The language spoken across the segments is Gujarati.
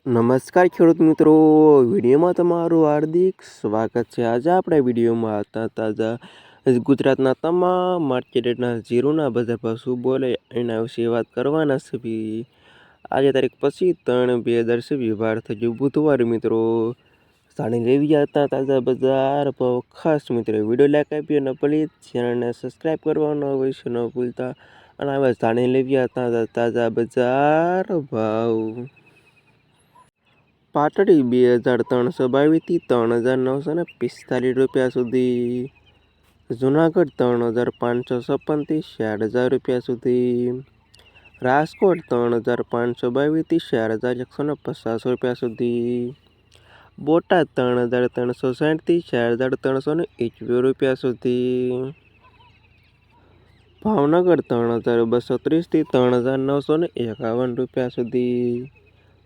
નમસ્કાર ખેડૂત મિત્રો, વિડીયોમાં તમારું હાર્દિક સ્વાગત છે। આજે આપણે વિડીયોમાં તાજા ગુજરાતના તમામ માર્કેટના જીરુના બજાર ભાવ શું બોલે એના વિશે વાત કરવાના છે। આજે તારીખ 25/3/2024 વાર થયું બુધવાર। મિત્રો જાણી લેવી હતા તાજા બજાર ભાવ। ખાસ મિત્રો વિડીયો લાઈક આપી અને પ્લીઝ ચેનલને સબસ્ક્રાઈબ કરવાનો અવશ્ય ન ભૂલતા। અને હવે જાણી લેવી હતા તાજા બજાર ભાવ। પાટડી 2322 થી 3945 રૂપિયા સુધી। જુનાગઢ 3556 થી 4000 રૂપિયા સુધી। રાજકોટ 3522 થી 4150 રૂપિયા સુધી। બોટાદ 3360 થી 4321 રૂપિયા સુધી। ભાવનગર 3230 થી 3951 રૂપિયા સુધી।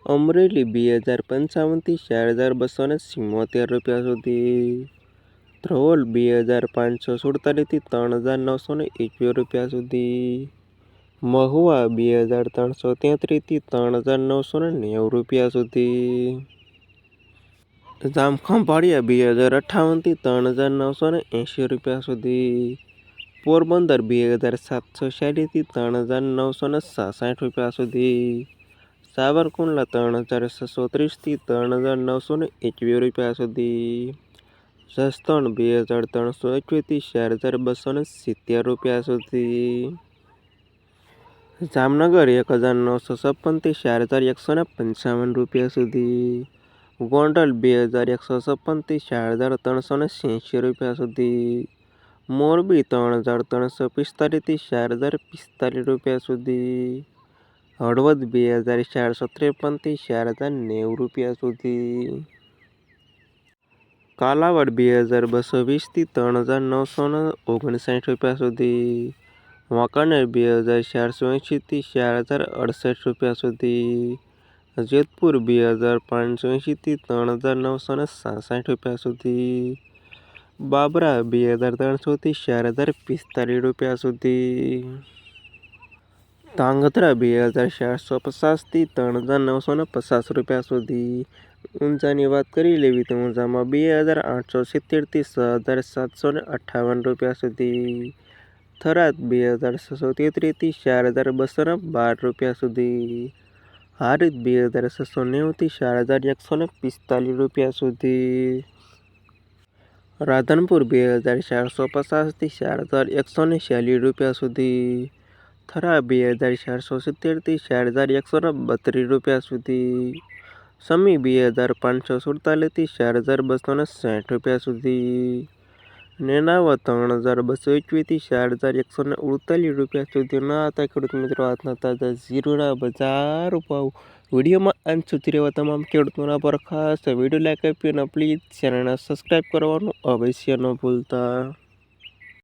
અમરેલી 2055 થી 4274 રૂપિયા સુધી। ધ્રોલ 2547 થી 3921 રૂપિયા સુધી। મહુવા 2333 થી 3990 રૂપિયા સુધી। જામખંભાળિયા 2058 થી 3980 રૂપિયા સુધી। પોરબંદર 2740 થી 3966 રૂપિયા સુધી। સાવરકુંડલા 3630 થી 3921 રૂપિયા સુધી। જસદણ 2321 થી 4270 રૂપિયા સુધી। જામનગર 1956 થી 4155 રૂપિયા સુધી। ગોંડલ 2156 થી 4380 રૂપિયા સુધી। મોરબી 3345 થી 4045 રૂપિયા સુધી। હળવદ 2453 થી 4090 રૂપિયા સુધી। કાલાવડ 2220 થી 3959 રૂપિયા સુધી। વાંકાનેર 2480 થી 4068 રૂપિયા સુધી। જેતપુર 2580 થી 3966 રૂપિયા સુધી। બાબરા 2300 થી 4045 રૂપિયા સુધી। ધાંગધ્રા 2450 થી 3950 રૂપિયા સુધી। ઊંઝાની વાત કરી લેવી તો ઊંઝામાં 2870 થી 6758 રૂપિયા સુધી। થરાદ 2633 થી 4212 રૂપિયા સુધી। હારીજ 2690 થી 4145 રૂપિયા સુધી। રાધનપુર 2450 થી 4146 રૂપિયા સુધી। થરા 2470 થી 4132 રૂપિયા સુધી। સમી 2547 થી 4260 રૂપિયા સુધી। નેનાવત 3221 થી 4148 રૂપિયા સુધી ના હતા ખેડૂત મિત્રો આજના તાજા જીરુના બજાર ભાવ। વિડીયોમાં અંત સુધી રહેવા તમામ ખેડૂતોના પર ખાસ વિડીયો લાઈક આપી અને પ્લીઝ ચેનલને સબસ્ક્રાઈબ કરવાનું અવશ્ય ન ભૂલતા।